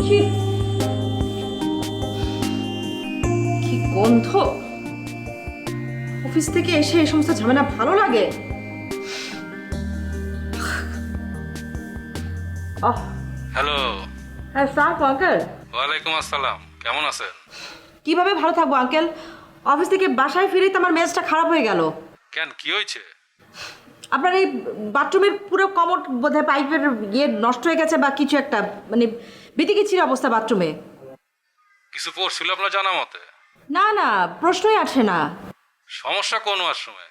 ছি, কি গন্ধ! অফিস থেকে এসে এই সমস্ত ঝামেলা ভালো লাগে? আহ, হ্যালো। হ্যাঁ স্যার আঙ্কেল। ওয়ালাইকুম আসসালাম, কেমন আছেন? কিভাবে ভালো থাকবো আঙ্কেল? অফিস থেকে বাসায় ফিরেই তো আমার মেজাজটা খারাপ হয়ে গেল। কেন, কি হয়েছে? আপনার এই বাথরুমের পুরো কমোড বোধহয় পাইপের ইয়ে নষ্ট হয়ে গেছে বা কিছু একটা, মানে বিতিকিচ্ছির অবস্থা বাথরুমে। কিছু পড়ছিল আপনার জানা মতে? না না, প্রশ্নই আসে না। সমস্যা কোন ওয়াশরুমে?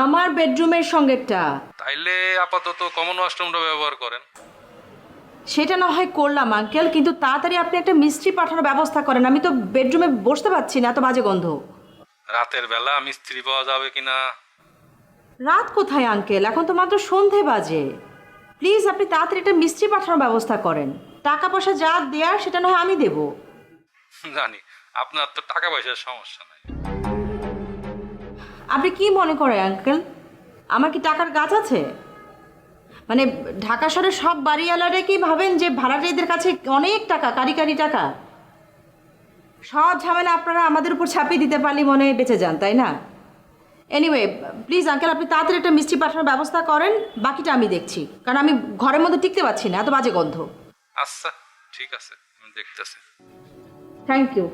আমার বেডরুমের সঙ্গেরটা। তাইলে আপাতত কমন ওয়াশরুমটা ব্যবহার করেন। সেটা না হয় করলাম আঙ্কেল, কিন্তু তাড়াতাড়ি আপনি একটা মিস্ত্রি পাঠানোর ব্যবস্থা করেন। আমি তো বেডরুমে বসতে পারছি না, এত বাজে গন্ধ। রাতের বেলা মিস্ত্রি পাওয়া যাবে কিনা? রাত কোথায় আঙ্কেল, এখন তো মাত্র সন্ধে বাজে। প্লিজ আপনি তাড়াতাড়ি একটা মিস্ত্রি পাঠানোর ব্যবস্থা করেন। টাকা পয়সা যা দেয়ার সেটা নয় আমি দেবো। জানি আপনার তো টাকা পয়সার সমস্যা নাই। আপনি কি মনে করেন আঙ্কেল, আমার কি টাকার গাছ আছে? মানে ঢাকা শহরের সব বাড়িওয়ালারা কি ভাবেন যে ভাড়াটিয়াদের কাছে অনেক টাকা, কারি কারি টাকা? সব ঝামেলা আপনারা আমাদের উপর ছাপিয়ে দিতে পারলে মনে হয় বেঁচে যান, তাই না? এনিওয়ে প্লিজ আঙ্কেল আপনি তাড়াতাড়ি একটা মিষ্টি পাঠানোর ব্যবস্থা করেন, বাকিটা আমি দেখছি। কারণ আমি ঘরের মধ্যে টিকতে পারছি না, এত বাজে গন্ধ। আচ্ছা ঠিক আছে, আমি দেখতেছি। Thank you.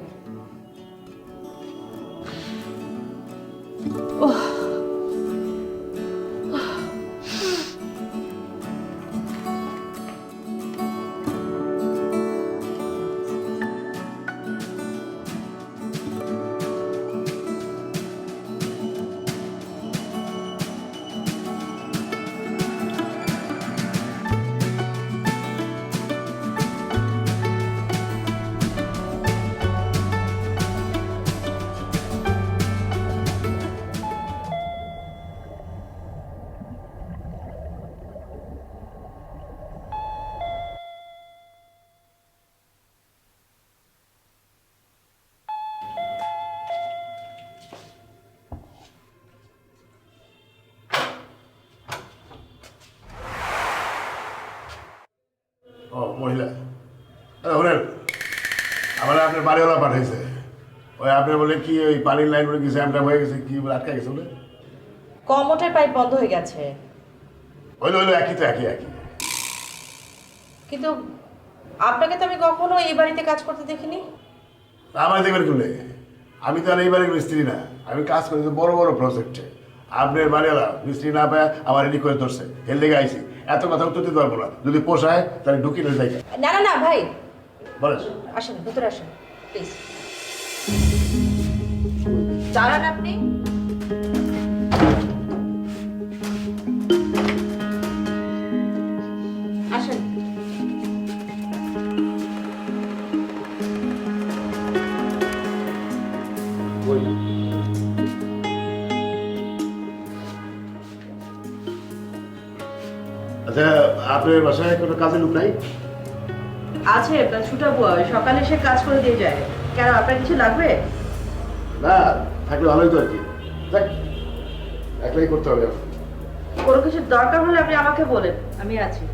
ও মহিলা, শোনেন, আমার আপনার বাড়িওয়ালা পাঠাইছে। ওই আপনি বলে কি ওই পানির লাইন বলে গেছে, জ্যামটা হয়ে গেছে, কি বলে আটকা গেছে বলে। কমোটের পাইপ বন্ধ হয়ে গেছে। হইলো হইলো, একই তো একই একই। কিন্তু আপনাকে তো আমি কখনো এই বাড়িতে কাজ করতে দেখিনি। আমার দেখবেন কি আমি তো আর এই বাড়ির মিস্ত্রি না, আমি কাজ করি তো বড় বড় প্রজেক্টে। আপনার বাড়িওয়ালা মিস্ত্রি না পায় আমার রেডি করে ধরছে, এর লেগে আইসি। এত কথা উত্তর দিতে পারবো না, যদি পোষায় তাহলে ঢুকি না যাই। না না না ভাই, বলেন। আসেন ভিতরে আসেন প্লিজ। দাঁড়ান আপনি। আসেন। আচ্ছা, আপনার বাসায় কোনো কাজের লোক নাই? আছে, ছুটাবো, সকালে সে কাজ করে দিয়ে যায়। কেন আপনার কিছু লাগবে? না, থাকলে ভালোই তো আর কি। দেখ, একলাই করতে হবে। কোনো কিছু দরকার হলে আপনি আমাকে বলেন, আমি আছি।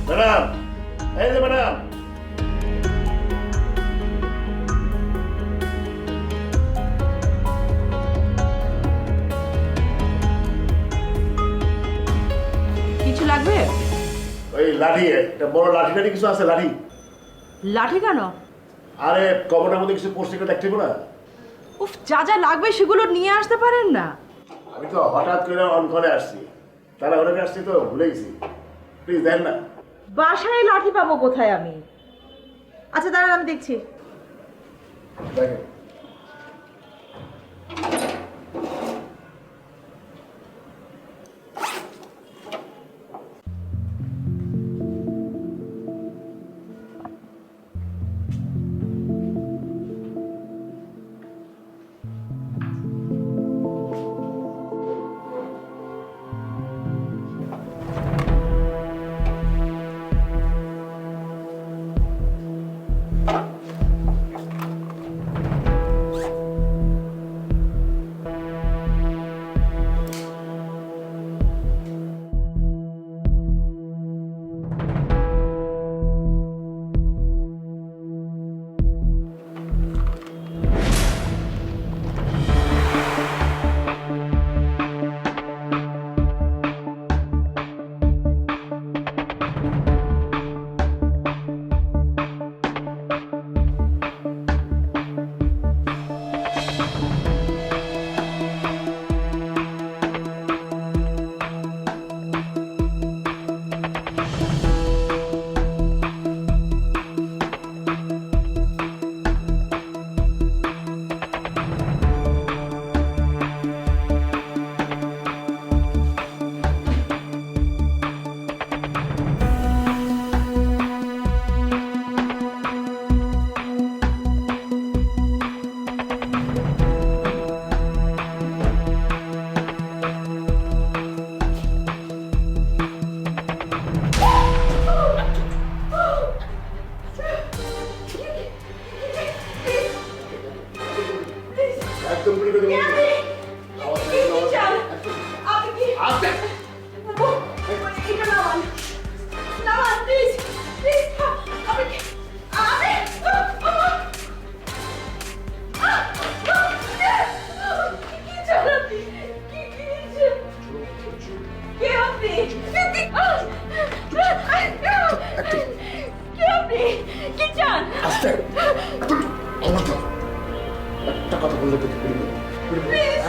ম্যাডাম, এই যে ম্যাডাম, কিছু লাগবে? ওই লাঠি, একটা বড় লাঠি টাঠি কিছু আছে? লাঠি? লাঠি কেন? আরে কবরের মধ্যে কিছু পড়ছে, কেউ দেখতে না। উফ, যা যা লাগবে সেগুলো নিয়ে আসতে পারেন না? আমি তো হঠাৎ করে অন করে আসছি, তারা ওখানে আসছি তো ভুলে গেছি। প্লিজ দেন না। বাসায় লাঠি পাবো কোথায় আমি? আচ্ছা দাঁড়ান, আমি দেখছি। দেখেন,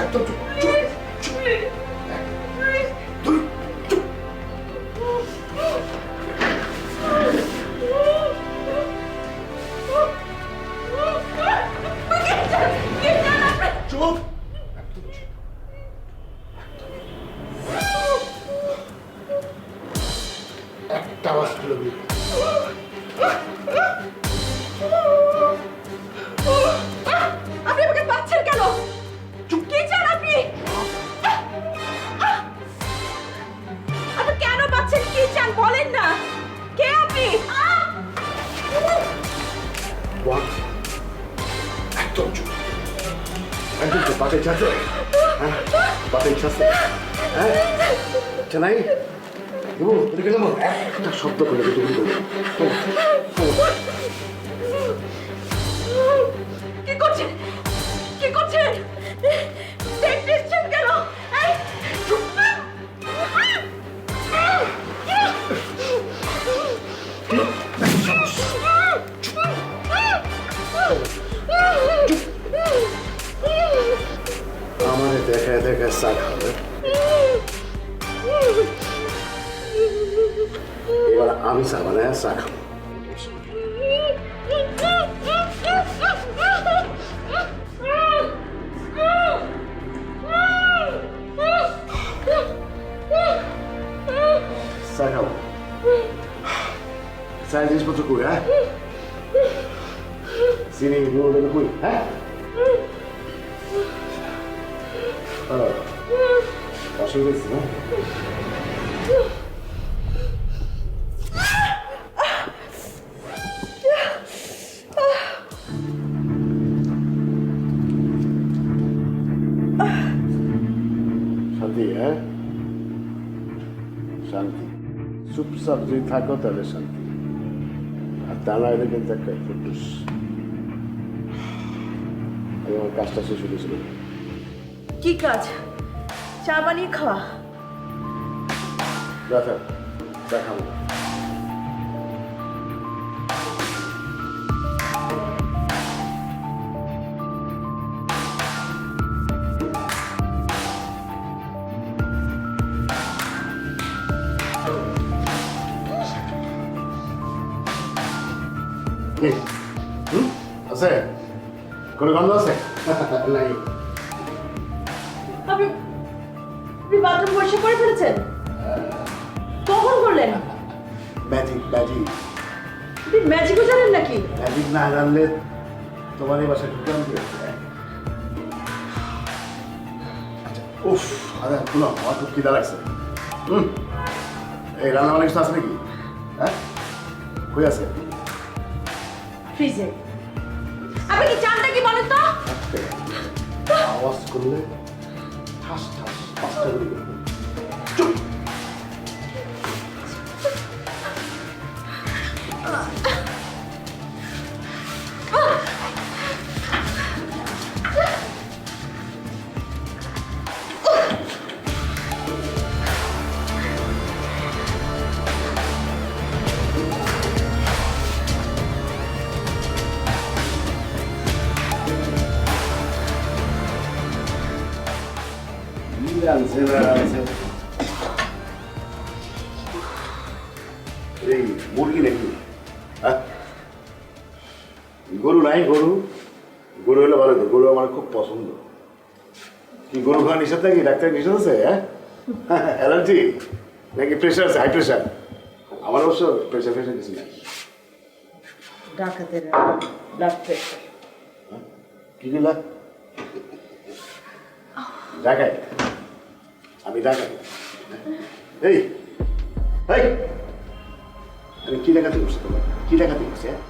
একদম চুপ চুপ চুপ তুই চুপ চুপ একটা আওয়াজ তুলে দিবি আপনি আমাকে পাচ্ছেন কেন? কি চান আপনি? আপনি কেন পাচ্ছেন? কি চান বলেন না। কে আপনি? One. একদম চুপ একদম চুপ বাতে ইচ্ছা আছে হ্যাঁ বাতে ইচ্ছা আছে হ্যাঁ ইচ্ছা নাই দেবো এদিকে যাবো একটা শব্দ করে দেবো কি করছেন? কি করছেন? দেখছেন কেন? আমার দেখা দেখা চা খাবে এবার আমি চা বানায় চা খাবো চা খাবো চায়ের জিনিসপত্র কই হ্যাঁ চিনি নুন কই হ্যাঁ অসুবিধা হচ্ছে না শান্তি হ্যাঁ শান্তি চুপচাপ যদি থাকো তাহলে শান্তি আর তা না হলে কিন্তু একটা ফুটুস আমি আমার কাজটা শেষ হয়েছিল কি কাজ? চা বানিয়ে খাওয়া? দেখা দেখাবো আছে কোনো গন্ধ আছে নাই আপনি বাথরুম পরিষ্কার করে ফেলেছেন? কখন করলেন? ম্যাজিক ম্যাজিক আপনি ম্যাজিকও জানেন নাকি? ম্যাজিক না জানলে তোমার এই বাসায় ঢুকে আনতে উফ আরে শুনো আমার খুব খিদা লাগছে এই রান্না বান্না কিছু আছে নাকি হ্যাঁ কই আছে ফ্রিজে। আপনি কি চান নাকি বলেন তো? আওয়াজ করলে ঠাস ঠাস পাঁচটা করে করবে চুপ এই মুরগি নাকি হ্যাঁ গরু নাই গরু গরু হলে ভালো তো গরু আমার খুব পছন্দ কি গরু খাওয়া নিষেধ নাকি ডাক্তার নিষেধ আছে হ্যাঁ অ্যালার্জি নাকি প্রেশার আছে হাই প্রেশার আমার অবশ্য প্রেশার কিছু নেই ডাকাতের ব্লাড প্রেশার। কি দিলা ঢাকাই আমি ঢাকাই এই এই আমি কি দেখাতে বসছি তোমার কি দেখাতে বসছি হ্যাঁ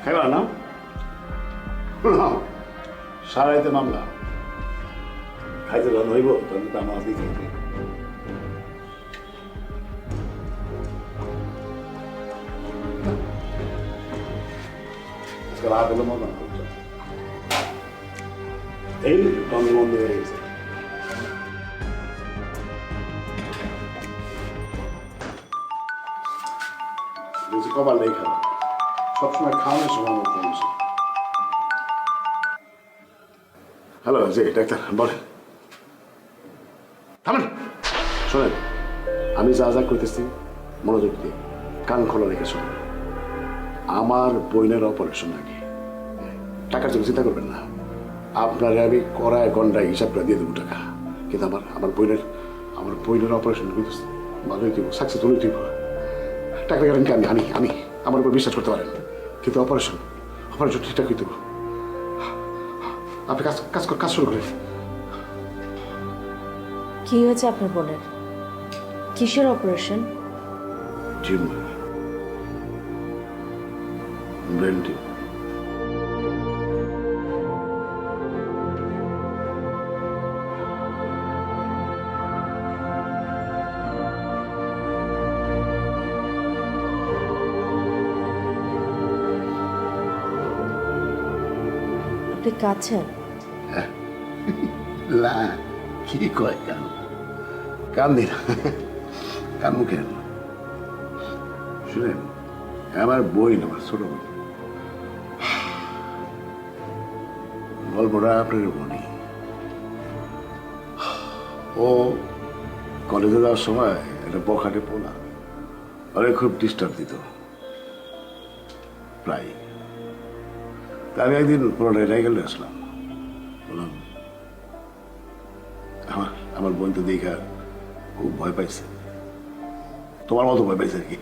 খাইবা না সারাইতে মামলা খাইতে ধন হইব তখন তো আমার দিকে রাত হলো মনে করছে এই বন্ধ বন্ধ হয়ে গেছে বলছি কপাল নেই খারাপ, সবসময় খাওয়ানোর সময় আমার ফোন আসে। হ্যালো, জি ডাক্তার বলেন। থামেন, শোনেন, আমি যা যা করতেছি মনোযোগ দিয়ে কান খোলা রেখে শোনেন। আমার বোনের অপারেশন আগে, টাকার জন্য চিন্তা করবেন না, আপনারে আমি কড়ায় গন্ডায় হিসাব করে দিয়ে দেবো টাকা। কিন্তু আমার বোনের অপারেশন হইতেছে, ভালোই দিব, সাকসেসফুল দিব। টাকা গ্যারান্টি আমি আমার উপর বিশ্বাস করতে পারেন। কিন্তু অপারেশন ঠিকঠাক হইতে হবে। আপনি কাজ শুরু করেন। কি হয়েছে আপনার বোনের? কিসের অপারেশন? Tumour, brain tumour. আপনি কাছেন? না, কি কয় কান দিন, কান মুখে শুনেন, আমার বই না, আমার ছোট বই। গল্পটা আপনার বলি। ও কলেজে যাওয়ার সময় একটা বখাটে পোলা ওরে খুব ডিস্টার্ব দিত প্রায়। তা আমি একদিন পুরোটা রাইগেলে আসলাম, বললাম আমার বোন তো দেখা খুব ভয় পাইছে, তোমার মতো ভয় পাইছে আর কি।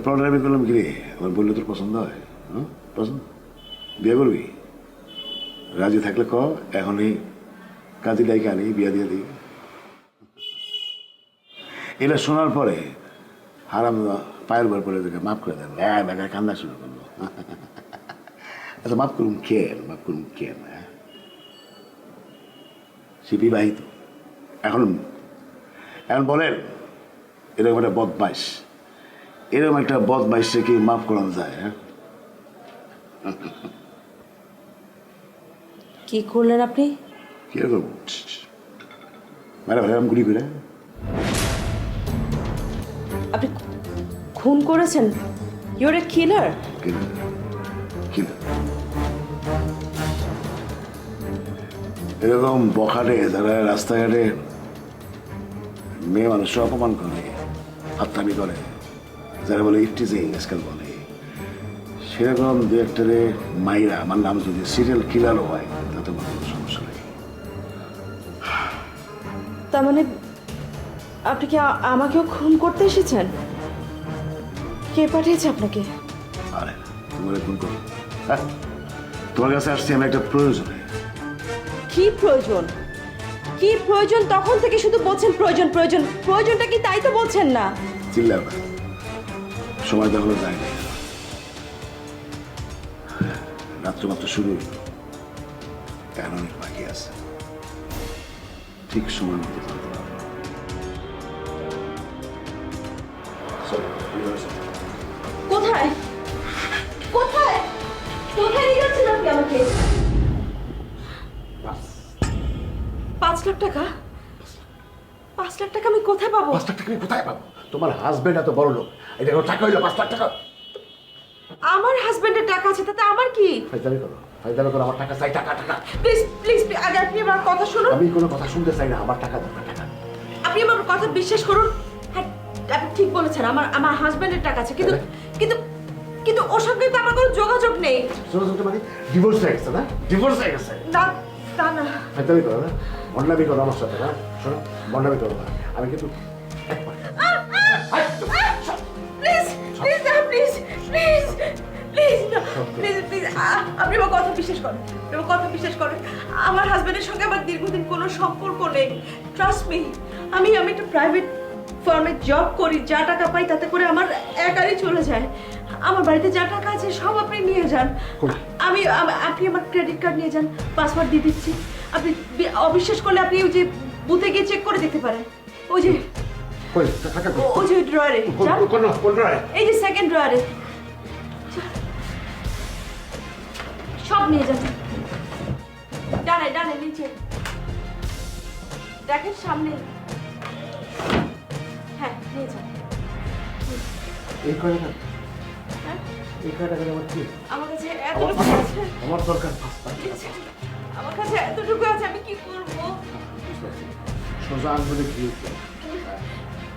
পুরোটা আমি করলাম, কিরে আমার বললে তোর পছন্দ হয়? পছন্দ, বিয়ে করবি? রাজি থাকলে ক, এখনই কাজী ডাইকে আনি, বিয়া দিয়ে দিই। এটা শোনার পরে হারাম পায়ের বার পরে দেখে মাফ করে দেন, বেকার কান্না শুরু করলো। আচ্ছা মাফ করুন কেন? সে বিবাহিত, এখন বলেন এরকম একটা বদমাইশে কি মাফ করানো যায়? হ্যাঁ, কি করলেন আপনি? কি করবো, ম্যাডাম গুলি করে। আপনি খুন করেছেন? ইউর এ কিলার। এরকম বখাটে যারা রাস্তাঘাটে মেয়ে মানুষের অপমান করে, হাততালি করে, যারা বলে ইফটিজিং আজকাল বলে, সেরকম দু একটারে মাইরা আমার নাম যদি সিরিয়াল কিলারও হয় তাতে আমার কোনো সমস্যা নেই। তার মানে আপনি কি আমাকেও খুন করতে এসেছেন? কে পাঠিয়েছে আপনাকে? আরে তোমার খুন করি, তোমার কাছে আসছি আমি একটা প্রয়োজনে। কি প্রয়োজন? কি প্রয়োজন? তখন থেকে শুধু বলছেন প্রয়োজনটা কি তাই তো বলছেন না? চিল্লাও না, সময় তাহলে যায় না, রাত্র মাত্র শুরু হইল, এখন অনেক বাকি আছে, ঠিক সময় মতো জানতে পারবো। কোথায় কোথায় কোথায় নিয়ে যাচ্ছেন আপনি আমাকে? 5 লাখ টাকা? 5 লাখ টাকা আমি কোথায় পাবো? 5 লাখ টাকা আমি কোথায় পাবো? তোমার হাজবেন্ড এত বড় লোক, এটা কোনো টাকা হইলো 5 লাখ টাকা? আমার হাজবেন্ডের টাকা আছে, তাতে আমার কি? ফাইদামি করো, আমার টাকা চাই, টাকা। প্লিজ প্লিজ আগে আপনি আমার কথা শুনুন। আমি কোনো কথা শুনতে চাই না, আমার টাকা দরকার, টাকা। আপনি আমার কথা বিশ্বাস করুন। হ্যাঁ, আপনি ঠিক বলেছেন, আমার হাজবেন্ডের টাকা আছে, কিন্তু কিন্তু কিন্তু ওর সঙ্গে তো আমার কোনো যোগাযোগ নেই। মানে ডিভোর্স হয়ে গেছে না? ডিভোর্স হয়ে গেছে না, তা না। ফাইদামি করো না, বন্ডামি করো আমার সাথে না, শোনো, বন্ডামি করো না, আমি কিন্তু প্লিজ প্লিজ না, প্লিজ প্লিজ প্লিজ না, প্লিজ প্লিজ আপনি আমার কথা বিশ্বাস করেন, আমার হাজবেন্ডের সঙ্গে আমার দীর্ঘদিন কোনো সম্পর্ক নেই। ট্রাস্ট মি, আমি একটা প্রাইভেট ফার্মে জব করি, যা টাকা পাই তাতে করে আমার একারই চলে যায়। আমার বাড়িতে যা টাকা আছে সব আপনি নিয়ে যান। আপনি আমার ক্রেডিট কার্ড নিয়ে যান, পাসওয়ার্ড দিয়ে দিচ্ছি। আপনি অবিশ্বাস করলে আপনি ওই যে বুথে গিয়ে চেক করে দেখতে পারেন। ওই যে ড্রয়ারে, এই যে সেকেন্ড ড্রয়ারে, সব নিয়ে যান। ডানে নিচে দেখেন, সামনে। হ্যাঁ নিয়ে যান। এই কয় টাকা হ্যাঁ? এই কয় টাকা আমার কি আমার কাছে এতটুকু আছে, আমার দরকার আমার কাছে এতটুকু আছে, আমি কি করবো? সোজা আঙ্গুলে কি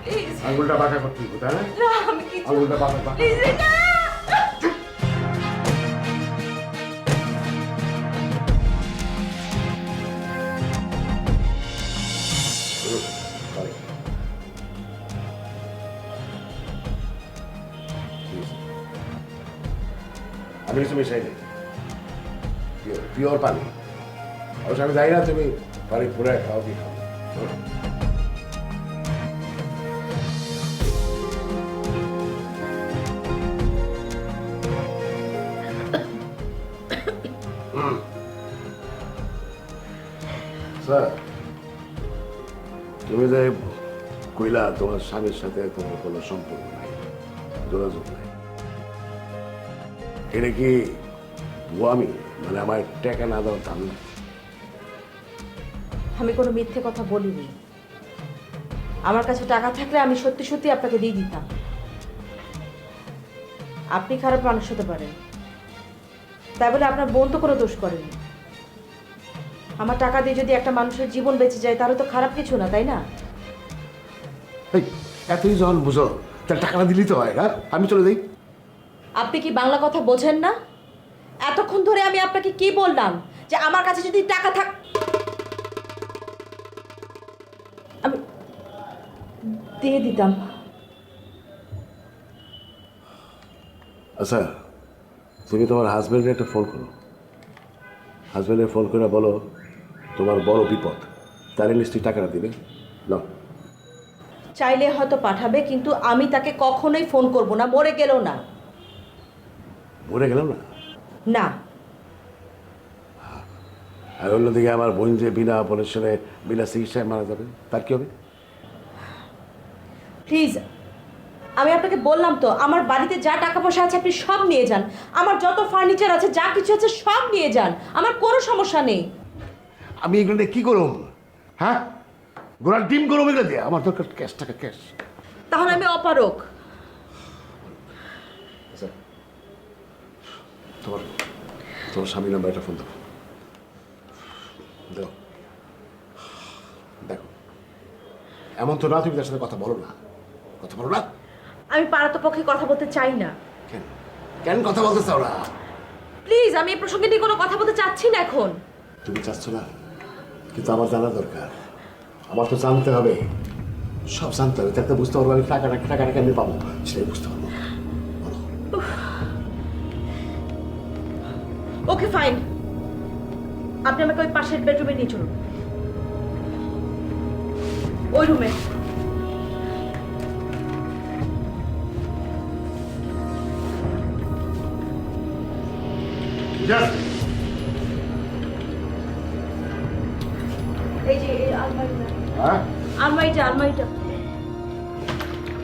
প্লিজ আঙ্গুলটা বাঁকা করতে হবে তাই না না, আমি কিছু আঙ্গুলটা বাঁকা বাঁকা প্লিজ না। Sorry. আমি কিছু মিশাই নেই পিওর পানি অবশ্য আমি জানি না তুমি পানি পুরো খাও কি খাও স্যার তুমি যে কইলা তোমার স্বামীর সাথে তোমার কোনো সম্পর্ক নাই যোগাযোগ নাই এটা কি আমি মানে আমার টাকা না দেওয়ার দাম না আমি কোনো মিথ্যে কথা বলিনি। আমার কাছে টাকা থাকলে আমি সত্যি সত্যি আপনাকে দিয়ে দিতাম। আপনি খারাপ মানুষ হতে পারেন, তাই বলে আপনার বোন তো কোনো দোষ করেনি। আমার টাকা দিয়ে যদি একটা মানুষের জীবন বেঁচে যায় তাহলে তো খারাপ কিছু না, তাই না? এই এতই যখন বুঝো তাহলে টাকাটা দিলেই তো হয় হ্যাঁ আমি চলে যাই আপনি কি বাংলা কথা বোঝেন না? এতক্ষণ ধরে আমি আপনাকে কি বললাম যে আমার কাছে যদি টাকা থাক আমি দিয়ে দিতাম। আচ্ছা তুমি তোমার হাজব্যান্ডের একটা ফোন করো হাজব্যান্ডের ফোন করে বলো তোমার বড় বিপদ তার নিশ্চয়ই টাকাটা দিবে না চাইলে হয়তো পাঠাবে, কিন্তু আমি তাকে কখনোই ফোন করব না, মরে গেলেও না। মরে গেলাম না না। আর অন্যদিকে আমার বোন যে বিনা অপারেশনে বিনা চিকিৎসায় মারা যাবে তার কি হবে প্লিজ, আমি আপনাকে বললাম তো আমার বাড়িতে যা টাকা পয়সা আছে আপনি সব নিয়ে যান। আমার যত ফার্নিচার আছে, যা কিছু আছে সব নিয়ে যান, আমার কোনো সমস্যা নেই। আমি এগুলো দিয়ে কী করব হ্যাঁ গোড়ার ডিম করবো এগুলো দিয়ে আমার দরকার ক্যাশ টাকা ক্যাশ তাহলে আমি অপারক। তোমার তোমার স্বামীর নাম্বার একটা ফোন দাও দাও দেখো এমন তো না তুমি তার সাথে কথা বলো না আমি পারতপক্ষে কথা বলতে চাই না। কেন কেন কথা বলতে চাও না প্লিজ, আমি এই প্রসঙ্গে নিয়ে কোনো কথা বলতে চাচ্ছি না এখন। তুমি চাচ্ছ না কিন্তু আমার জানা দরকার আমার তো জানতে হবে সব জানতে হবে তাতে বুঝতে পারবো আমি টাকাটা কেমনি পাবো সেটাই বুঝতে পারবো ওকে ফাইন, আপনি আমাকে ওই পাশের বেডরুমে নিয়ে চলুন, ওই রুমে। এই যে এই আলমারিটা, হ্যাঁ আলমারিটা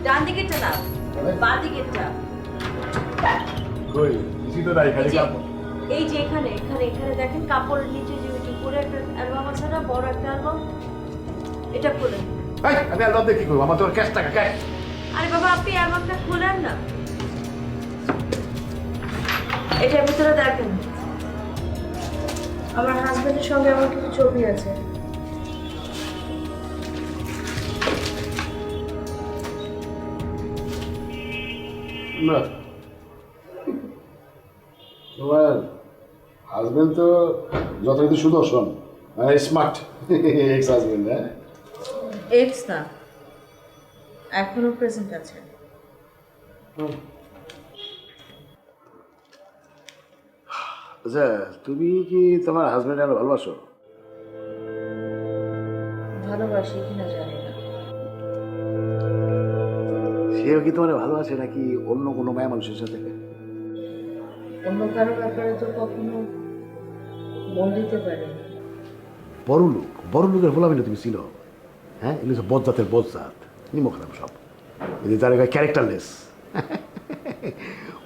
ডান দিকেরটা না, বাঁ দিকেরটা। কই কিছু তো নাই খালি কাপড় এই যে এখানে এখানে এখানে দেখেন কাপড়ের নিচে যে উপরে একটা অ্যালবাম আছে না, বড় একটা অ্যালবাম, এটা খুলেন। এই আমি অ্যালবাম দিয়ে কি করবো আমার তোর ক্যাশ টাকা ক্যাশ আরে বাবা, আপনি অ্যালবামটা খুলেন না, এটার ভিতরে দেখেন আমার হাজবেন্ডের সঙ্গে আমার কিছু ছবি আছে। না তোমার হাজবেন্ড তো যথারীতি সুদর্শন মানে স্মার্ট এক্স হাজবেন্ড হ্যাঁ এক্স না, এখনো প্রেজেন্ট আছে। আচ্ছা তুমি কি তোমার হাজবেন্ড আরো ভালোবাসো ভালোবাসি কিনা জানি না। সেও কি তোমার ভালোবাসে নাকি অন্য কোনো মায়া মানুষের সাথে অন্য কারো ব্যাপারে তো কখনো মন দিতে পারে না। বড় লোকের বলাবি না তুমি ছিল হ্যাঁ এগুলো সব বজ্জাতের বজ্জাত নিমো খারাপ সব এই যে তার ক্যারেক্টারলেস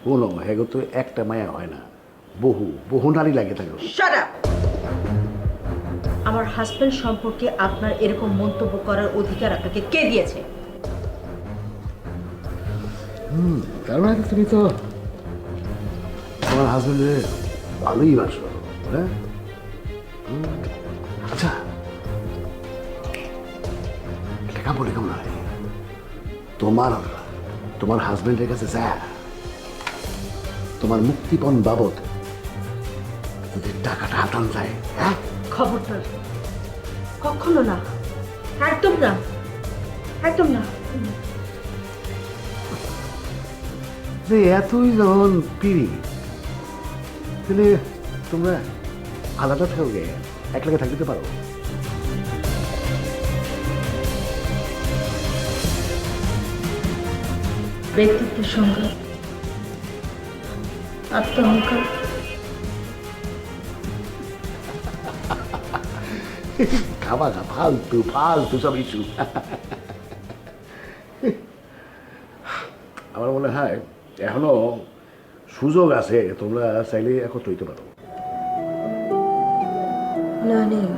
কোনো হ্যাগো তো একটা মায়া হয় না বহু নারী লাগে থাকে Shut up! আমার হাজবেন্ড সম্পর্কে আপনার এরকম মন্তব্য করার অধিকার আপনাকে কে দিয়েছে? তার মানে তুমি তো তোমার হাজবেন্ডের ভালোই বাসো, হ্যাঁ? আচ্ছা, একটা কাম বলি কেমন হয়? তোমার তোমার হাজবেন্ডের কাছে যা তোমার মুক্তিপণ বাবদ যদি টাকাটা হাতান যায়, হ্যাঁ? খবরদার, কখনো না, একদম না, একদম না। যে এতই যখন পিড়ি, তাহলে তোমরা আলাদা থাকবে, একলাগে থাকতে পারো। ব্যক্তিত্বের সংখ্যা, আত্মহংকার, খাবা না, ফালতু ফালতু সব ইস্যু। আমার মনে হয় এখনো সুযোগ আছে, তোমরা চাইলে একত্র হইতে পারো। না নেই,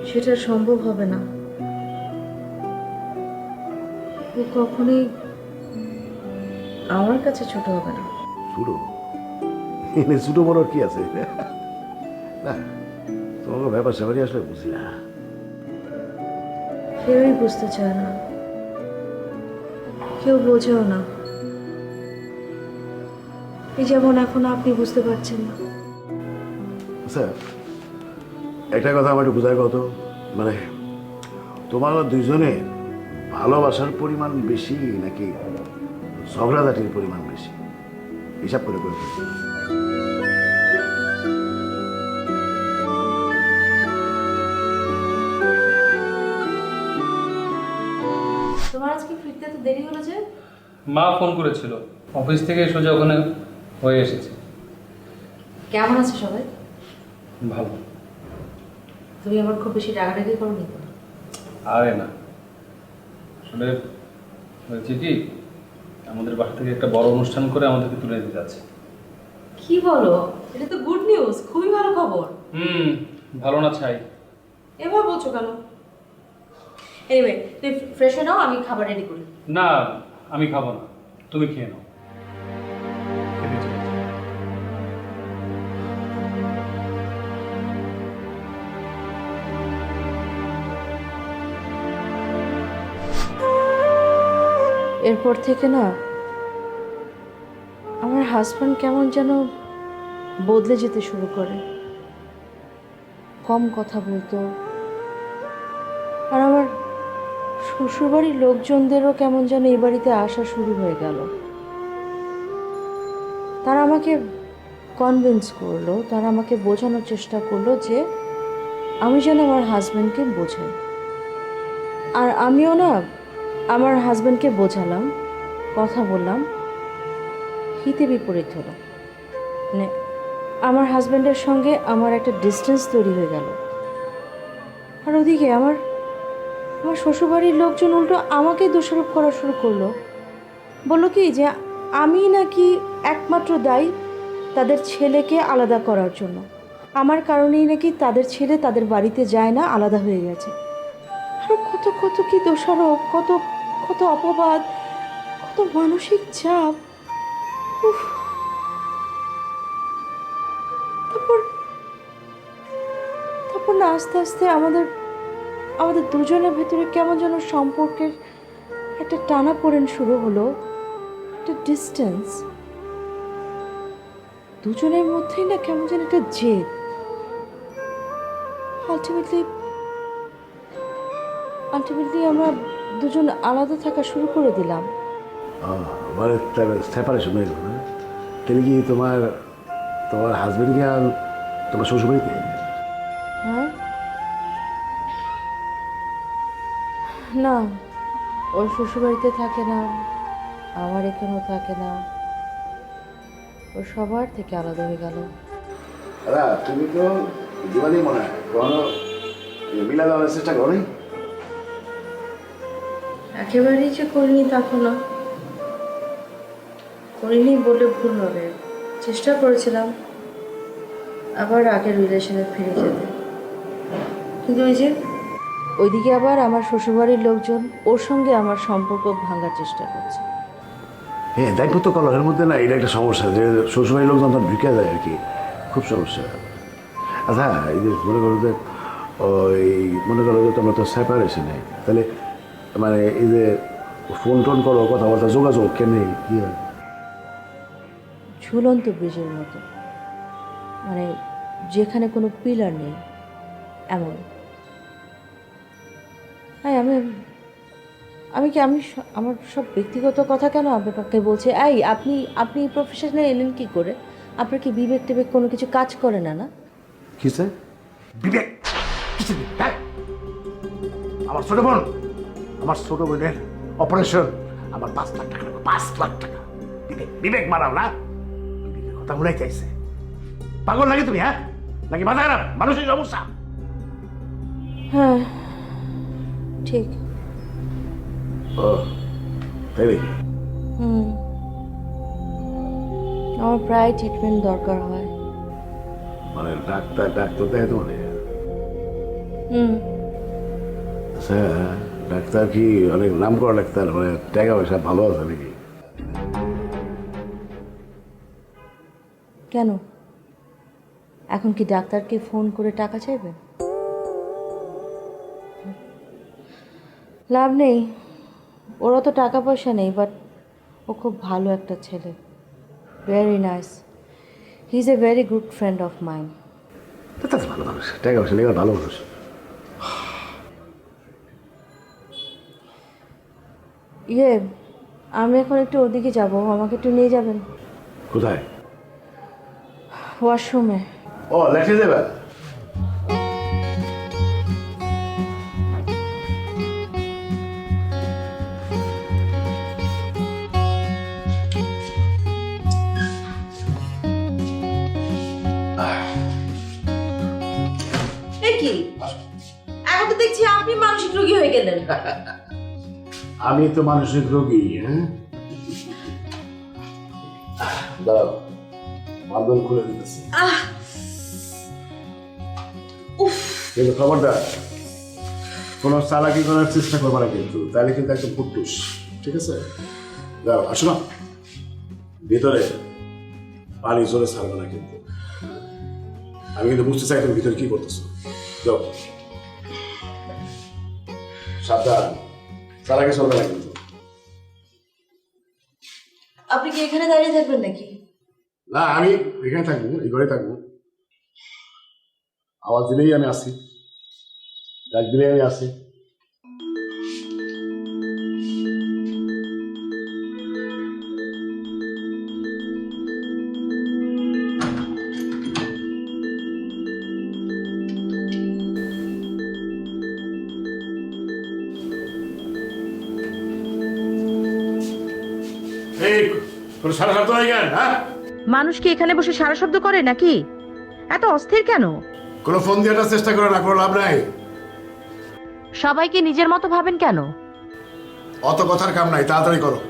সেটা সম্ভব হবে না। ও কখনোই আমার কাছে ছোট হবে না। ছোটো এনে ছোটো বড় কি আছে? না, তোমার ব্যাপার স্যাপারই আসলে বুঝি না। কেউই বুঝতে চায় না, কেউ বোঝেও না। এই যেমন এখন আপনি বুঝতে পারছেন না। স্যার, একটা কথা আমার একটু বোঝায় কত, মানে তোমার দুইজনে ভালোবাসার পরিমাণ বেশি নাকি ঝগড়াঝাটির পরিমাণ বেশি? হিসাব করে করে তোমার আজকে ফিরতে তো দেরি হলো যে? মা ফোন করেছিল, অফিস থেকে সোজা ওখানে হয়ে এসেছে। কেমন আছে সবাই? ভালো। তুমি আমার খুব বেশি রাগারাগি করোনি তো? আরে না, আসলে হয়েছে কি, আমাদের বাসা থেকে একটা বড় অনুষ্ঠান করে আমাদেরকে তুলে দিতে যাচ্ছে। কি বলো? এটা তো গুড নিউজ, খুবই ভালো খবর। ভালো না ছাই। এবার বলছো কেন? এনিওয়ে, তুমি ফ্রেশ হয়ে নাও, আমি খাবার রেডি করি। না, আমি খাবো না, তুমি খেয়ে নাও। খেতে চলে যাও। এরপর থেকে না আমার হাজব্যান্ড কেমন যেন বদলে যেতে শুরু করে। কম কথা বলতো, আর আমার শ্বশুরবাড়ির লোকজনদেরও কেমন যেন এই বাড়িতে আসা শুরু হয়ে গেল। তারা আমাকে কনভিন্স করলো, তারা আমাকে বোঝানোর চেষ্টা করলো যে আমি যেন আমার হাজব্যান্ডকে বোঝাই। আর আমিও না আমার হাজব্যান্ডকে বোঝালাম, কথা বললাম, হিতে বিপরীত হলো। মানে আমার হাজব্যান্ডের সঙ্গে আমার একটা ডিস্টেন্স তৈরি হয়ে গেল। আর ওদিকে আমার আমার শ্বশুরবাড়ির লোকজন উল্টো আমাকেই দোষারোপ করা শুরু করলো। বললো কি যে আমি নাকি একমাত্র দায়ী তাদের ছেলেকে আলাদা করার জন্য। আমার কারণেই নাকি তাদের ছেলে তাদের বাড়িতে যায় না, আলাদা হয়ে গেছে। আরও কত কত কি দোষারোপ, কত কত অপবাদ, কত মানসিক চাপ। উফ। তারপর তারপর না আস্তে আস্তে আমাদের দুজনের ভেতরে কেমন যেন সম্পর্কের একটা টানাপোড়েন শুরু হলো, একটা ডিস্টেন্স। দুজনের মধ্যেই না কেমন যেন একটা জেদ। আলটিমেটলি আমরা দুজন আলাদা থাকা শুরু করে দিলাম। মানে সেপারেশন হয়ে গেল না? তাহলে কি তোমার তোমার হাজবেন্ডকে আর তোমার শ্বশুরবাড়িতে? হ্যাঁ, না, ওর শ্বশুরবাড়িতে থাকে না, আমার এখানেও থাকে না, ও সবার থেকে আলাদা হয়ে গেল। দাদা, তুমি তো জীবনই মনে হয় কখনো মিলা দেওয়ার চেষ্টা করো নি? একেবারেই যে করিনি তা না, করিনি বলে ভুল হবে। চেষ্টা করেছিলাম আবার আগের রিলেশনে ফিরে যেতে, কিন্তু ওই যে ওইদিকে আবার আমার শ্বশুরবাড়ির লোকজন ওর সঙ্গে আমার সম্পর্ক ভাঙার চেষ্টা করছে। হ্যাঁ দেখবো তো কলহের মধ্যে না, এটা একটা সমস্যা যে শ্বশুরবাড়ির লোকজন তো ঢুকে যায় আর কি, খুব সমস্যা। আচ্ছা এই যে মনে করো যে ওই মনে করো যে তোমরা তো সেপারেশনে, তাহলে মানে এই যে ফোন টোন করো, কথাবার্তা যোগাযোগ কেনে কি হয়? ঝুলন্ত ব্রিজের মতো, মানে যেখানে কোনো পিলার নেই এমন। হ্যাঁ আমি আমি কি আমি আমার সব ব্যক্তিগত কথা কেন আপনাকে বলছি? এই আপনি আপনি প্রফেশনে এলেন কি করে? আপনার কি বিবেক টিবেক কোনো কিছু কাজ করে না? না কিসে বিবেক? কিসে বিবেক? আমার ছোট বোন, আমার ছোট বোনের অপারেশন, আমার 5 লাখ টাকা লাগবে, 5 লাখ টাকা। বিবেক বিবেক মারাও না, বিবেকের কথা মনে চাইছে। পাগল নাকি তুমি? হ্যাঁ নাকি মাথা খারাপ? মানুষের সমস্যা। হ্যাঁ ঠিক। ও তাই নাকি? আমার প্রায় ট্রিটমেন্ট দরকার হয়। মানে ডাক্তার ডাক্তার দেখে তো মানে? আচ্ছা ডাক্তার কি অনেক নাম করা ডাক্তার, মানে টাকা পয়সা ভালো আছে নাকি? কেন এখন কি ডাক্তারকে ফোন করে টাকা চাইবেন? লাভ নেই, ওরা তো টাকা পয়সা নেই, বাট ও খুব ভালো একটা ছেলে, very nice, he is a very good friend of mind. তো ভালো মানুষ, টাকা পয়সা নেই, ভালো মানুষ। ইয়ে আমি এখন একটু ওদিকে যাব, আমাকে একটু নিয়ে যাবেন। কোথায়? ওয়াশরুমে। ও লেখে দেবে? কি এখন তো দেখছি আপনি মানসিক রোগী হয়ে গেলেন। আমি তো মানসিক রোগী। হ্যাঁ দাঁড়াও, মালদল খুলে দিতেছি। কিন্তু খবরদার কোনো চালাকি করার চেষ্টা করবো না কিন্তু, তাহলে কিন্তু একদম ফুটুস, ঠিক আছে? দাও আসো না, ভিতরে পানি জোরে ছাড়বে না কিন্তু। আমি কিন্তু বুঝতে চাই তুমি ভিতরে কি করতেছো। যাও সাবধান, চালাকি চলবে না কিন্তু। আপনি কি এখানে দাঁড়িয়ে থাকবেন নাকি? না আমি এখানে থাকবো, এই ঘরে থাকবো। আওয়াজ দিলেই আমি আসি, ডাক দিলেই আমি আসি। এই কোনো সারা শব্দ নাই কেন? হ্যাঁ মানুষ কি এখানে বসে সারা শব্দ করে নাকি? এত অস্থির কেন? কোনো ফোন দেওয়ার চেষ্টা করে না, কোনো লাভ নাই। সবাইকে নিজের মতো ভাবেন কেন? অত কথার কাম নাই, তাড়াতাড়ি করো।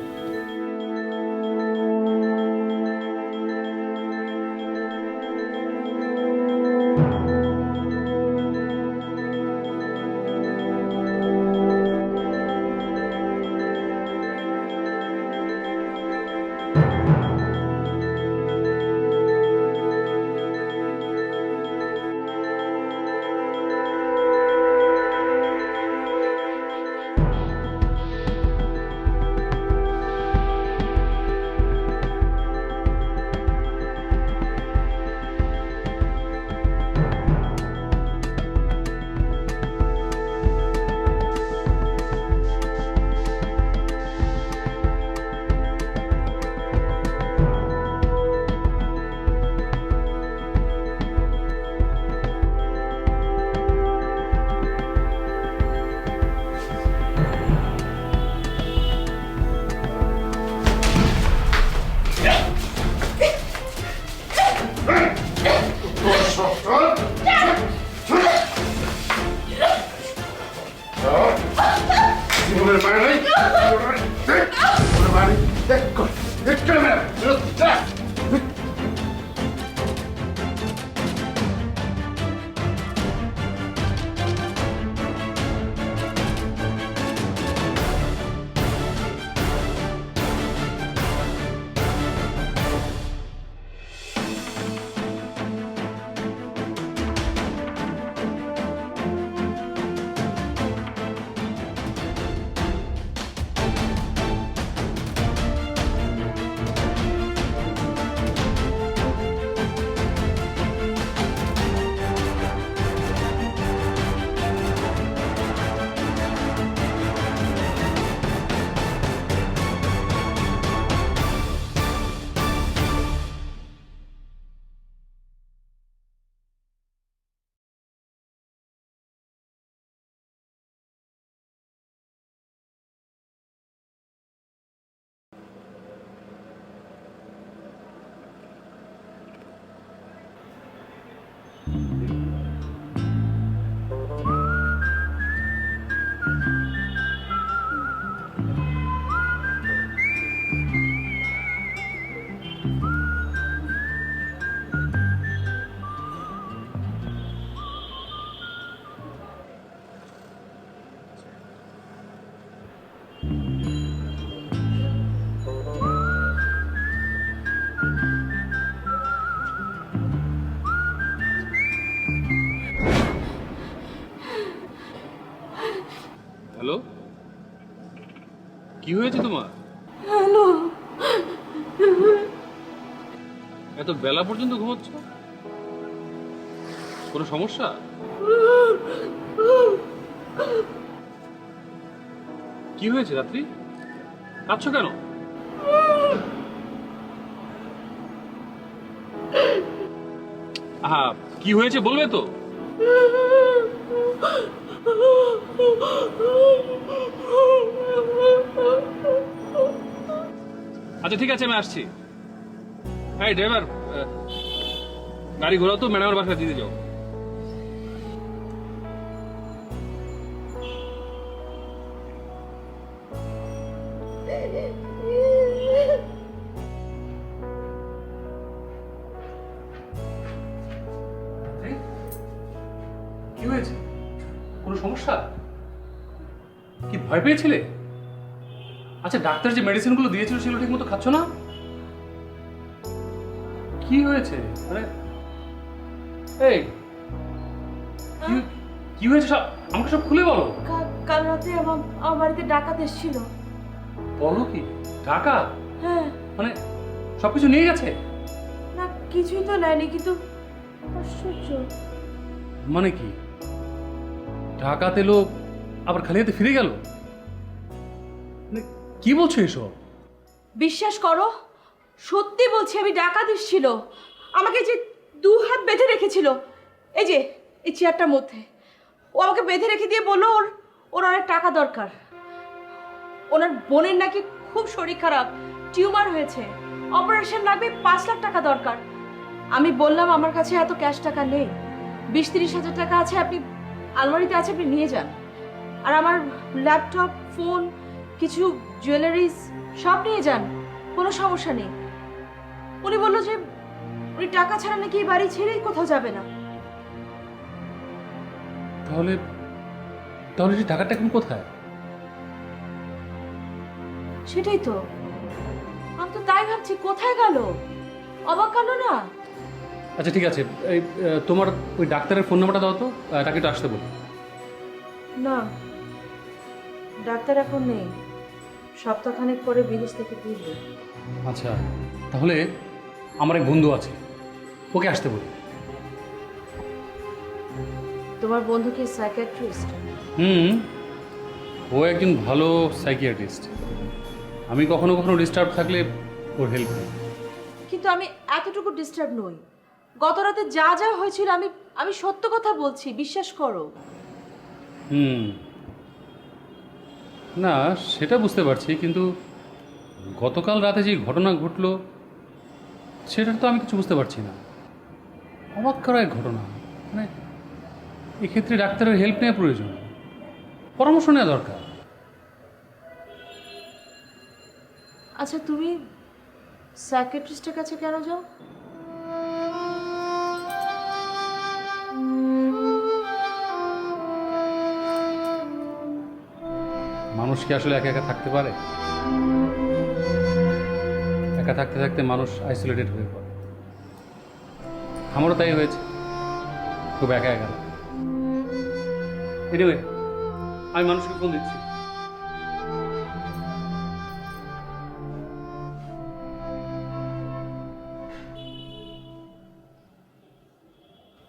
হ্যালো, কি হয়েছে তোমার? হ্যালো, এত বেলা পর্যন্ত ঘুমাচ্ছ? কোনো সমস্যা? কি হয়েছে রাত্রি? কাঁদছো কেন? আহা, কি হয়েছে বলবে তো? আচ্ছা ঠিক আছে, আমি আসছি। হ্যাঁ ড্রাইভার, গাড়ি ঘোরাও তো, ম্যাডামের বাসায় দিতে যাও। কি হয়েছে? কোনো সমস্যা? কি ভয় পেয়েছিলে? আচ্ছা, ডাক্তার যে মেডিসিনগুলো দিয়েছিল সেগুলো ঠিক মতো খাচ্ছ না? কি হয়েছে? আরে এই, কি হয়েছে সব আমাকে সব খুলে বলো। কাল রাতে আমার বাড়িতে ডাকাত এসেছিল। বলো কি? টাকা? হ্যাঁ। মানে সবকিছু নিয়ে গেছে? না, কিছুই তো নেয়নি, কিন্তু আশ্চর্য। মানে কি, ডাকাত এলো আবার খালি হাতে ফিরে গেল? মানে কি বলছো এসব? বিশ্বাস করো, সত্যি বলছি, আমি ডাকাত এসেছিল। আমাকে যে 2 হাত বেঁধে রেখেছিল, এই যে এই চেয়ারটার মধ্যে, ও আমাকে বেঁধে রেখে দিয়ে বললো ওর অনেক টাকা দরকার। ওনার বোনের নাকি খুব শরীর খারাপ, টিউমার হয়েছে, অপারেশন লাগবে, 5 লাখ টাকা দরকার। আমি বললাম আমার কাছে এত ক্যাশ টাকা নেই, 20-30 হাজার টাকা আছে, আপনি আলমারিতে আছে, আপনি নিয়ে যান। আর আমার ল্যাপটপ, ফোন, কিছু জুয়েলারিস সব নিয়ে যান, কোনো সমস্যা নেই। উনি বললো যে উনি টাকা ছাড়া নাকি এই বাড়ি ছেড়েই কোথাও যাবে না। তাহলে তাহলে সেই টাকাটা এখন কোথায়? সেটাই তো, আমি তো তাই ভাবছি, কোথায় গেল? অবাক কেন না? আচ্ছা ঠিক আছে, এই তোমার ওই ডাক্তারের ফোন নাম্বারটা দাও তো, তাকে একটু আসতে বলো। না, ডাক্তার এখন নেই, সপ্তাহখানেক পরে বিদেশ থেকে ফিরবে। আচ্ছা, তাহলে আমার এক বন্ধু আছে, ওকে আসতে বলি। তোমার বন্ধু কি সাইকিয়াট্রিস্ট? ও একজন ভালো সাইকিয়াট্রিস্ট। আমি কখনো কখনো ডিস্টার্ব থাকলে ওর হেল্প করি। কিন্তু আমি এতটুকু ডিস্টার্ব নই। গত রাতে যা যা হয়েছিল, আমি সত্য কথা বলছি, বিশ্বাস করো। না, সেটা বুঝতে পারছি, কিন্তু গতকাল রাতে যে ঘটনা ঘটলো সেটার তো আমি কিছু বুঝতে পারছি না। অবাক করা এক ঘটনা। মানে এক্ষেত্রে ডাক্তারের হেল্প নেওয়া প্রয়োজন, পরামর্শ নেওয়া দরকার। আচ্ছা, তুমি সাইকিয়াট্রিস্টের কাছে কেন যাও? মানুষ কি আসলে একা একা থাকতে পারে? একা থাকতে থাকতে মানুষ আইসোলেটেড হয়ে পড়ে। আমারও তাই হয়েছে, খুব একা একা। এনিওয়ে, আমি মানুষকে ফোন দিচ্ছি।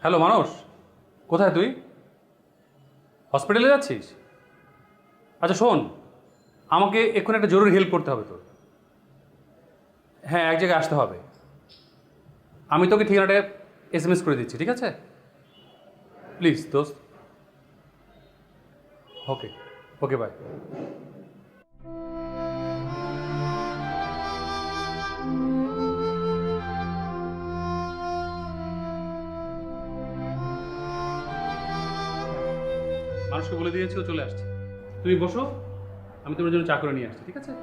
হ্যালো মানুষ, কোথায় তুই? হসপিটালে যাচ্ছিস? আচ্ছা শোন, আমাকে এক্ষুনি একটা জরুরি হেল্প করতে হবে তোর। হ্যাঁ, এক জায়গায় আসতে হবে। আমি তোকে ঠিকানাটা SMS করে দিচ্ছি, ঠিক আছে? প্লিজ দোস্ত। ওকে ওকে, বাই। মানুষকে বলে দিয়েছি, ও চলে আসছে। তুমি বসো, আমি তোমার জন্য চা করে নিয়ে আসছি, ঠিক আছে?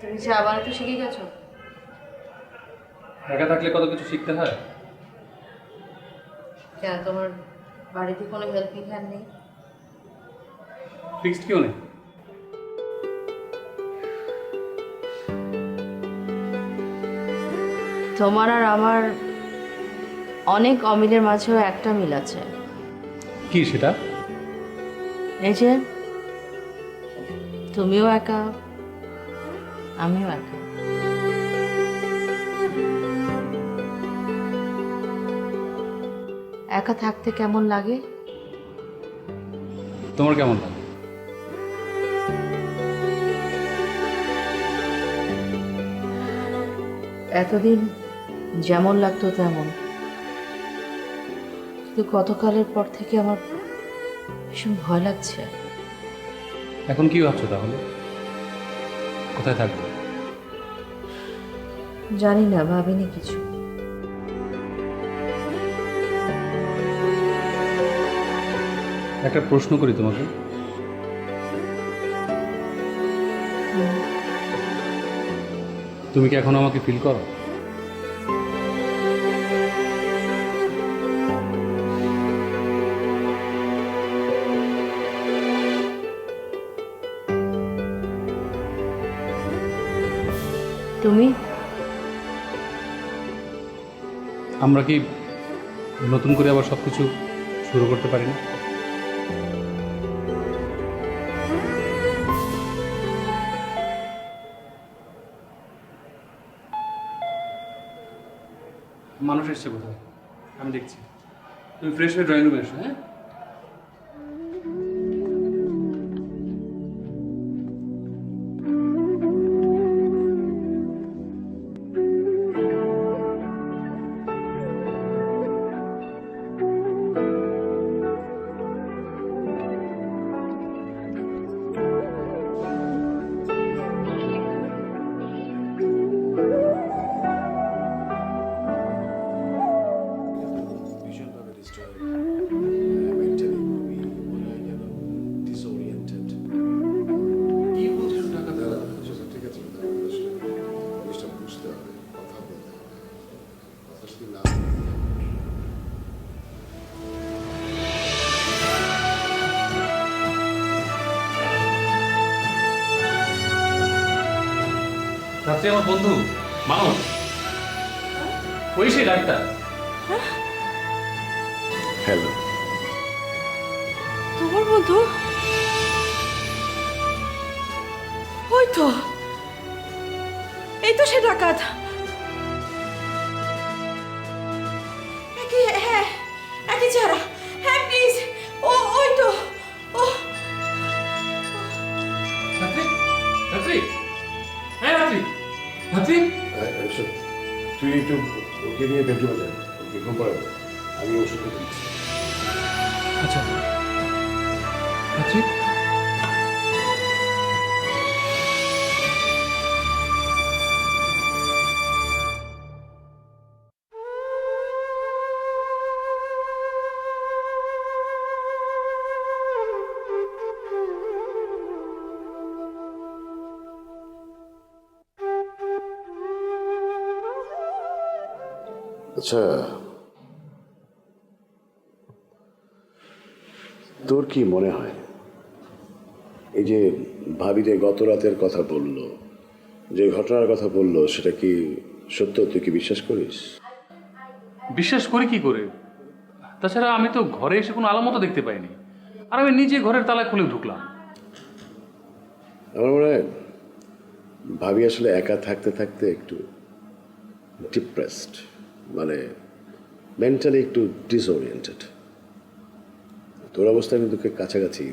তুমি চা বানাতে শিখে গেছো? একা থাকলে কত কিছু শিখতে হয়। কেন তোমার বাড়িতে কোনো হেল্পিং হ্যান্ড নেই? ফিক্সড কেউ নেই। তোমার আর আমার অনেক অমিলের মাঝেও একটা মিল আছে। কি সেটা? এই যে তুমিও একা, আমিও একা। একা থাকতে কেমন লাগে? তোমার কেমন লাগে? এতদিন যেমন লাগতো তেমন, কিন্তু গতকালের পর থেকে আমার ভীষণ ভয় লাগছে। এখন কি ভাবছো তাহলে? কোথায় থাকবে? জানি না, ভাবিনি কিছু। একটা প্রশ্ন করি তোমাকে, তুমি কি এখন আমাকে ফিল করো? তুমি? আমরা কি নতুন করে আবার সবকিছু শুরু করতে পারি না? মানুষ এসছে কোথায়, আমি দেখছি। তুমি ফ্রেশ হয়ে ড্রয়িং রুমে এসো। হ্যাঁ, ভীষণভাবে ডিস্টার্ব, মেন্টালি খুবই মনে হয় যেন ডিসওরিয়েন্টেড। কি বলছো টাকা দেওয়া? ঠিক আছে, আসলে জিনিসটা বুঝতে হবে, কথা বলতে হবে, কথা শুধু না। রাত্রে আমার বন্ধু মানুষ, ওই সে ডাক্তার। হ্যালো, তোমার বন্ধু? ওই তো, এই তো সে ডাকাত। একই, হ্যাঁ, একই চেহারা। হ্যাঁ প্লিজ, ওই তো, ও। রাত্রি, রাত্রি, হ্যাঁ রাত্রি, রাত্রি। তুই একটু ওকে নিয়ে বেডরুমে যা, ওকে ঘুম পাড়াবে, আমি ওষুধ দিচ্ছি। আচ্ছা রাত্রি, আচ্ছা, তোর কি মনে হয় এই যে ভাবি যে গত রাতের কথা বললো, যে ঘটনার কথা বললো, সেটা কি সত্য? তুই কি বিশ্বাস করিস? বিশ্বাস করি কি করে? তাছাড়া আমি তো ঘরে এসে কোনো আলামতও দেখতে পাইনি, আর আমি নিজে ঘরের তালা খুলে ঢুকলাম। আমার মনে হয় ভাবি আসলে একা থাকতে থাকতে একটু ডিপ্রেসড, মানে মেন্টালি একটু ডিসওরিয়েন্টেড। তোর অবস্থা কিন্তু কাছাকাছি।